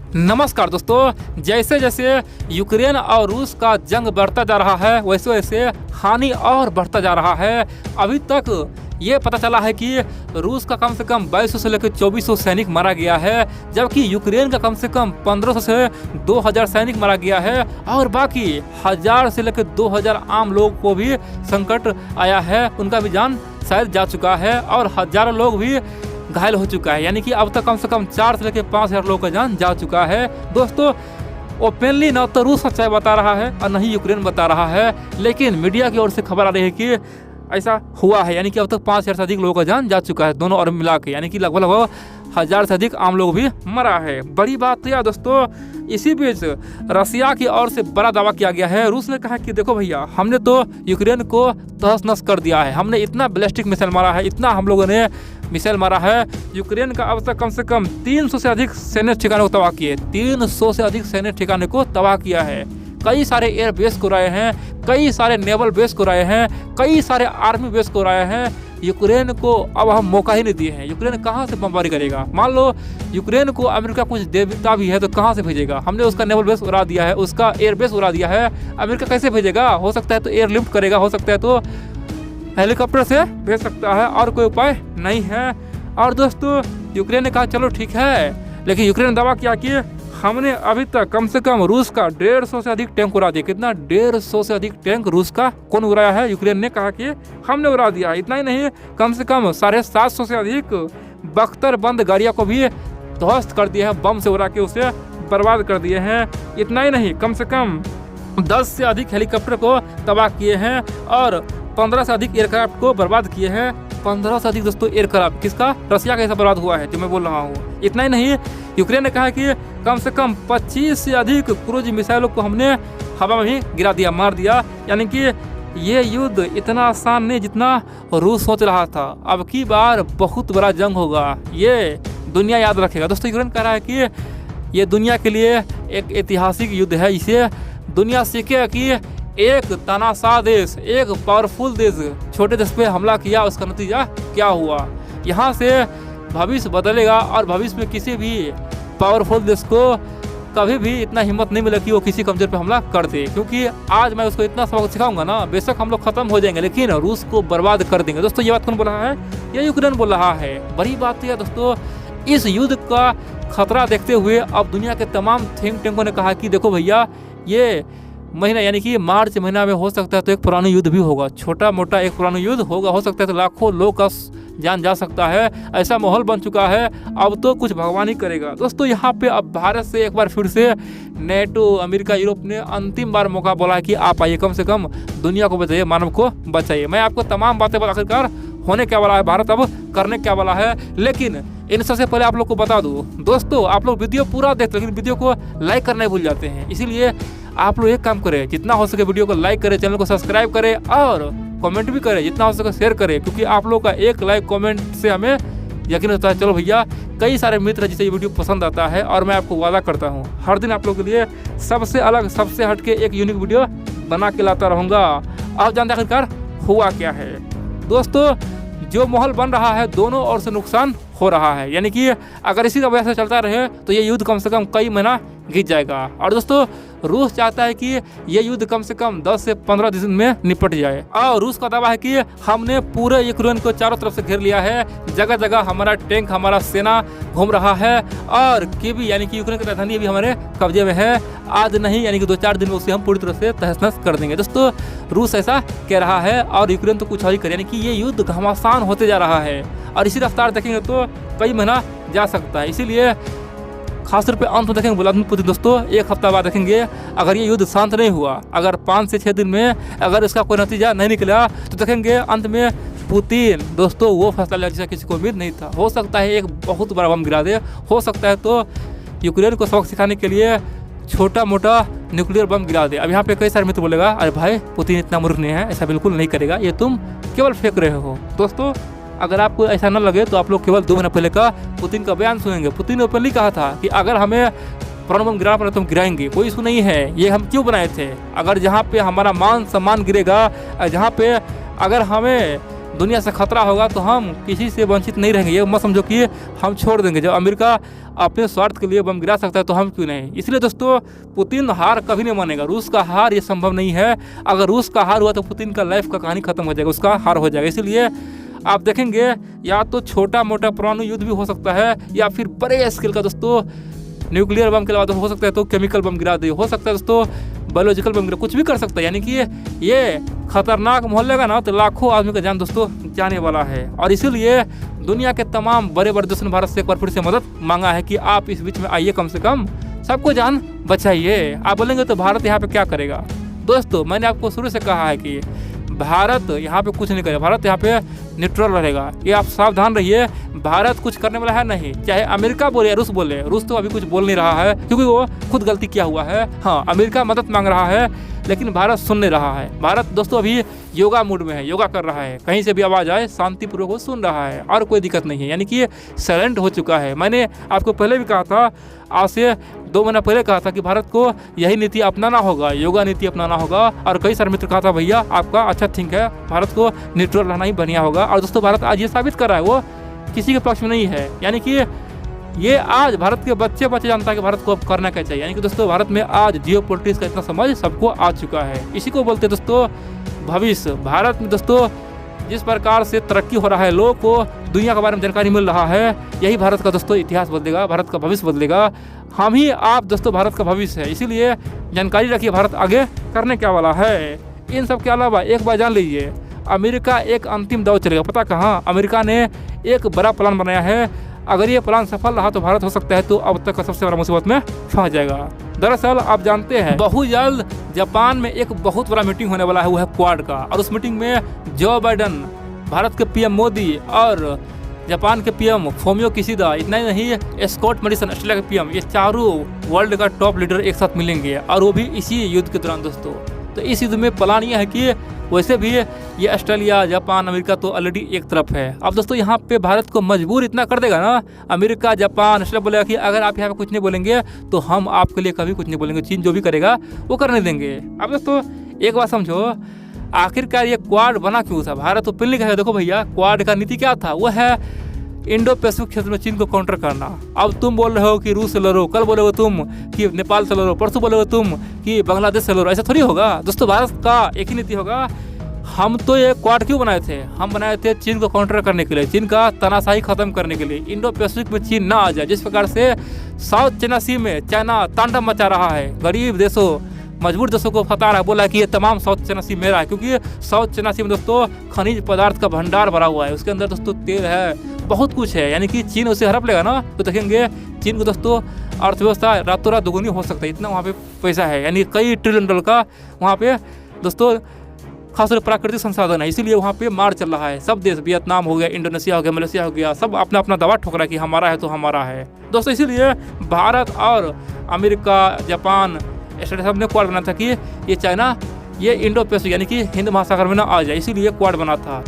नमस्कार दोस्तों, जैसे जैसे यूक्रेन और रूस का जंग बढ़ता जा रहा है वैसे वैसे हानि और बढ़ता जा रहा है। अभी तक ये पता चला है कि रूस का कम से कम 2200 से लेकर 2400 सैनिक मारा गया है, जबकि यूक्रेन का कम से कम 1500 से 2000 सैनिक मारा गया है और बाकी 1000 से लेकर 2000 आम लोगों को भी संकट आया है, उनका भी जान शायद जा चुका है और हजारों लोग भी घायल हो चुका है। यानी कि अब तक कम से कम 4 से लेकर 5000 लोगों का जान जा चुका है। दोस्तों, ओपनली न तो रूस सच्चाई बता रहा है और न ही यूक्रेन बता रहा है, लेकिन मीडिया की ओर से खबर आ रही है कि ऐसा हुआ है। यानी कि अब तक 5000 से अधिक लोगों का जान जा चुका है दोनों और मिला के, यानी कि लगभग 1000 से अधिक आम लोग भी मरा है। बड़ी बात तो यह दोस्तों, इसी बीच रसिया की ओर से बड़ा दावा किया गया है। रूस ने कहा कि देखो भैया, हमने तो यूक्रेन को तहस नहस कर दिया है, हमने इतना बैलिस्टिक मिसाइल मारा है, इतना हम लोगों ने मिसाइल मारा है। यूक्रेन का अब तक कम से कम 300 से अधिक सैन्य ठिकाने को तबाह किए, 300 से अधिक सैन्य ठिकाने को तबाह किया है। कई सारे एयर बेस को उड़ाए हैं, कई सारे नेवल बेस को उड़ाए हैं, कई सारे आर्मी बेस को उड़ाए हैं। यूक्रेन को अब हम मौका ही नहीं दिए हैं। यूक्रेन कहाँ से बमबारी करेगा? मान लो यूक्रेन को अमेरिका कुछ देता भी है तो कहाँ से भेजेगा? हमने उसका नेवल बेस उड़ा दिया है, उसका एयर बेस उड़ा दिया है, अमेरिका कैसे भेजेगा? हो सकता है तो एयर लिफ्ट करेगा, हो सकता है तो हेलीकॉप्टर से भेज सकता है, और कोई उपाय नहीं है। और दोस्तों, यूक्रेन ने कहा चलो ठीक है, लेकिन यूक्रेन ने दावा किया कि हमने अभी तक कम से कम रूस का 150 से अधिक टैंक उड़ा दिया। कितना? 150 से अधिक टैंक रूस का कौन उड़ाया है? यूक्रेन ने कहा कि हमने उड़ा दिया। इतना ही नहीं, कम से कम 750 से अधिक बख्तर बंद गाड़ियों को भी ध्वस्त कर दिया है, बम से उड़ा के उसे बर्बाद कर दिए हैं। इतना ही नहीं, कम से कम 10 से अधिक हेलीकॉप्टर को तबाह किए हैं और 15 से अधिक एयरक्राफ्ट को बर्बाद किए हैं। 15 से अधिक दोस्तों एयरक्राफ्ट, किसका? रसिया का ऐसा बर्बाद हुआ है जो मैं बोल रहा हूँ। इतना ही नहीं, यूक्रेन ने कहा कि कम से कम 25 से अधिक क्रूज मिसाइलों को हमने हवा में भी गिरा दिया, मार दिया। यानी कि ये युद्ध इतना आसान नहीं जितना रूस सोच रहा था। अब की बार बहुत बड़ा जंग होगा, ये दुनिया याद रखेगा। दोस्तों, यूक्रेन कह रहा है कि ये दुनिया के लिए एक ऐतिहासिक युद्ध है। इसे दुनिया सीखे कि एक तानाशाह देश, एक पावरफुल देश छोटे देश पे हमला किया, उसका नतीजा क्या हुआ। यहाँ से भविष्य बदलेगा और भविष्य में किसी भी पावरफुल देश को कभी भी इतना हिम्मत नहीं मिलेगा कि वो किसी कमजोर पे हमला कर दे, क्योंकि आज मैं उसको इतना सबक सिखाऊंगा ना, बेशक हम लोग खत्म हो जाएंगे लेकिन रूस को बर्बाद कर देंगे। दोस्तों, ये बात कौन बोल रहा है? ये यूक्रेन बोल रहा है। बड़ी बात है दोस्तों, इस युद्ध का खतरा देखते हुए अब दुनिया के तमाम थिंक टैंकों ने कहा कि देखो भैया, ये महीना यानी कि मार्च महीना में हो सकता है तो एक पुराना युद्ध भी होगा, छोटा मोटा एक पुराना युद्ध होगा, हो सकता है तो लाखों लोग का जान जा सकता है। ऐसा माहौल बन चुका है, अब तो कुछ भगवान ही करेगा। दोस्तों, यहाँ पे अब भारत से एक बार फिर से नेटो, अमेरिका, यूरोप ने अंतिम बार मौका बोला है कि आप आइए, कम से कम दुनिया को बचाइए, मानव को बचाइए। मैं आपको तमाम बातें बता आखिरकार होने क्या वाला है, भारत अब करने क्या वाला है, लेकिन इन सबसे पहले आप लोग को बता दूँ दोस्तों, आप लोग वीडियो पूरा देखते लेकिन वीडियो को लाइक करना भूल जाते हैं। इसीलिए आप लोग एक काम करें, जितना हो सके वीडियो को लाइक करें, चैनल को सब्सक्राइब करें और कमेंट भी करें, जितना हो सके शेयर करें, क्योंकि आप लोग का एक लाइक कमेंट से हमें यकीन होता है चलो भैया कई सारे मित्र हैं जिसे ये वीडियो पसंद आता है, और मैं आपको वादा करता हूँ हर दिन आप लोगों के लिए सबसे अलग, सबसे हटके एक यूनिक वीडियो बना के लाता रहूँगा। आप जानते आखिरकार हुआ क्या है? दोस्तों, जो माहौल बन रहा है दोनों ओर से नुकसान हो रहा है। यानी कि अगर इसी का वजह से चलता रहे तो ये युद्ध कम से कम कई महीना घिस जाएगा। और दोस्तों, रूस चाहता है कि ये युद्ध कम से कम 10 से 15 दिन में निपट जाए। और रूस का दावा है कि हमने पूरे यूक्रेन को चारों तरफ से घेर लिया है, जगह जगह हमारा टैंक, हमारा सेना घूम रहा है, और कीवी यानी कि यूक्रेन की राजधानी भी हमारे कब्जे में है। आज नहीं, यानी कि 2-4 दिन में उसे हम पूरी तरह से तहस नहस कर देंगे। दोस्तों, रूस ऐसा कह रहा है और यूक्रेन तो कुछ और ही करे, यानी कि ये युद्ध घमासान होते जा रहा है और इसी रफ्तार देखेंगे तो कई महीना जा सकता है। इसीलिए खासतौर पे अंत में देखेंगे व्लादिमीर पुतिन। दोस्तों, एक हफ्ता बाद देखेंगे अगर ये युद्ध शांत नहीं हुआ, अगर 5 से 6 दिन में अगर इसका कोई नतीजा नहीं निकला, तो देखेंगे अंत में पुतिन दोस्तों वो फैसला लिया जिसका किसी को उम्मीद नहीं था। हो सकता है एक बहुत बड़ा बम गिरा दे, हो सकता है तो यूक्रेन को सबक सिखाने के लिए छोटा मोटा न्यूक्लियर बम गिरा दे। अब यहाँ पे कई सारे मित्र बोलेगा अरे भाई पुतिन इतना मूर्ख नहीं है, ऐसा बिल्कुल नहीं करेगा, ये तुम केवल फेंक रहे हो। दोस्तों, अगर आपको ऐसा न लगे तो आप लोग केवल 2 महीने पहले का पुतिन का बयान सुनेंगे। पुतिन ने ओपनली कहा था कि अगर हमें परमाणु बम गिराना पड़े तो हम गिराएंगे, कोई इशू नहीं है, ये हम क्यों बनाए थे। अगर जहाँ पे हमारा मान सम्मान गिरेगा, जहाँ पे अगर हमें दुनिया से खतरा होगा तो हम किसी से वंचित नहीं रहेंगे। ये मत समझो कि हम छोड़ देंगे। जब अमेरिका अपने स्वार्थ के लिए बम गिरा सकता है तो हम क्यों नहीं। इसलिए दोस्तों पुतिन हार कभी नहीं मानेगा। रूस का हार ये संभव नहीं है। अगर रूस का हार हुआ तो पुतिन का लाइफ का कहानी खत्म हो जाएगा, उसका हार हो जाएगा। इसलिए आप देखेंगे या तो छोटा मोटा परमाणु युद्ध भी हो सकता है या फिर बड़े स्केल का दोस्तों न्यूक्लियर बम के अलावा हो सकता है तो केमिकल बम गिरा दे, हो सकता है दोस्तों बायोलॉजिकल बम गिरा, कुछ भी कर सकता है। यानी कि ये खतरनाक माहौल लगेगा ना तो लाखों आदमी का जान दोस्तों जाने वाला है। और इसीलिए दुनिया के तमाम बड़े बड़े देशों ने भारत से एक बार फिर से मदद मांगा है कि आप इस बीच में आइए, कम से कम सबको जान बचाइए। आप बोलेंगे तो भारत यहाँ पे क्या करेगा। दोस्तों मैंने आपको शुरू से कहा है कि भारत यहाँ पे कुछ नहीं करेगा, भारत यहाँ पे न्यूट्रल रहेगा। ये आप सावधान रहिए, भारत कुछ करने वाला है नहीं। चाहे अमेरिका बोले या रूस बोले, रूस तो अभी कुछ बोल नहीं रहा है क्योंकि वो खुद गलती किया हुआ है। हाँ, अमेरिका मदद मांग रहा है लेकिन भारत सुन नहीं रहा है। भारत दोस्तों अभी योगा मूड में है, योगा कर रहा है, कहीं से भी आवाज़ आए शांतिपूर्वक वो सुन रहा है और कोई दिक्कत नहीं है। यानी कि साइलेंट हो चुका है। मैंने आपको पहले भी कहा था, आज से 2 महीना पहले कहा था कि भारत को यही नीति अपनाना होगा, योगा नीति अपनाना होगा। और कई सारे मित्र कहा था भैया आपका अच्छा थिंक है, भारत को न्यूट्रल रहना ही बढ़िया होगा। और दोस्तों भारत आज ये साबित कर रहा है वो किसी के पक्ष में नहीं है। यानी कि ये आज भारत के बच्चे जानता है कि भारत को अब करना क्या चाहिए। यानी कि दोस्तों भारत में आज जियो पॉलिटिक्स का इतना समझ सबको आ चुका है। इसी को बोलते हैं दोस्तों भविष्य। भारत में दोस्तों जिस प्रकार से तरक्की हो रहा है, लोगों को दुनिया के बारे में जानकारी मिल रहा है, यही भारत का दोस्तों इतिहास बदलेगा, भारत का भविष्य बदलेगा। हम ही आप दोस्तों भारत का भविष्य है। इसीलिए जानकारी रखिए भारत आगे करने क्या वाला है। इन सब के अलावा एक बार जान लीजिए, अमेरिका एक अंतिम दौर चलेगा। पता कहाँ? अमेरिका ने एक बड़ा प्लान बनाया है। अगर ये प्लान सफल रहा तो भारत हो सकता है तो अब तक का सबसे बड़ा मुसीबत में फंस जाएगा। दरअसल आप जानते हैं बहुत जल्द जापान में एक बहुत बड़ा मीटिंग होने वाला है, वो है क्वाड का। और उस मीटिंग में जो बाइडन, भारत के पीएम मोदी और जापान के पीएम फोमियो किशिदा, इतना ही नहीं स्कॉट मॉरिसन ऑस्ट्रेलिया के पीएम, ये चारों वर्ल्ड का टॉप लीडर एक साथ मिलेंगे और वो भी इसी युद्ध के दौरान दोस्तों। तो इस युद्ध में प्लान ये है कि वैसे भी ये ऑस्ट्रेलिया, जापान, अमेरिका तो ऑलरेडी एक तरफ है। अब दोस्तों यहाँ पे भारत को मजबूर इतना कर देगा ना, अमेरिका, जापान, ऑस्ट्रेलिया बोलेगा कि अगर आप यहाँ पे कुछ नहीं बोलेंगे तो हम आपके लिए कभी कुछ नहीं बोलेंगे। चीन जो भी करेगा वो करने देंगे। अब दोस्तों एक बात समझो, आखिरकार ये क्वाड बना क्यों था? भारत तो पहले कहा, देखो भैया क्वाड का नीति क्या था, वो है इंडो पैसिफिक क्षेत्र में चीन को काउंटर करना। अब तुम बोल रहे हो कि रूस से लड़ो, कल बोले हो तुम कि नेपाल से लड़ो, परसों बोले हो तुम कि बांग्लादेश से लड़ो। ऐसा थोड़ी होगा दोस्तों। भारत का एक ही नीति होगा। हम तो ये क्वाड क्यों बनाए थे? हम बनाए थे चीन को काउंटर करने के लिए, चीन का तानाशाही खत्म करने के लिए, इंडो पैसिफिक में चीन ना आ जाए। जिस प्रकार से साउथ चाइना सी में चाइना तांडव मचा रहा है, गरीब देशों, मजबूर देशों को फता रहा है, बोला कि ये तमाम साउथ चाइना सी मेरा है। क्योंकि साउथ चाइना सी में दोस्तों खनिज पदार्थ का भंडार भरा हुआ है, उसके अंदर दोस्तों तेल है, बहुत कुछ है। यानी कि चीन उसे हड़प लेगा ना तो देखेंगे चीन को दोस्तों अर्थव्यवस्था रातों रात दोगुनी हो सकता है, इतना वहाँ पे पैसा है। यानी कई ट्रिलियन डॉलर का वहाँ पे दोस्तों खासकर प्राकृतिक संसाधन है। इसीलिए वहाँ पे मार चल रहा है। सब देश, वियतनाम हो गया, इंडोनेशिया हो गया, मलेशिया हो गया, सब अपना अपना दवा ठोक रहा है कि हमारा है तो हमारा है दोस्तों। इसीलिए भारत और अमेरिका, जापान, ऑस्ट्रेलिया सब ने क्वाड बना था कि ये चाइना, ये इंडो पैसिफिक यानी कि हिंद महासागर में ना आ जाए, इसीलिए क्वाड बना था।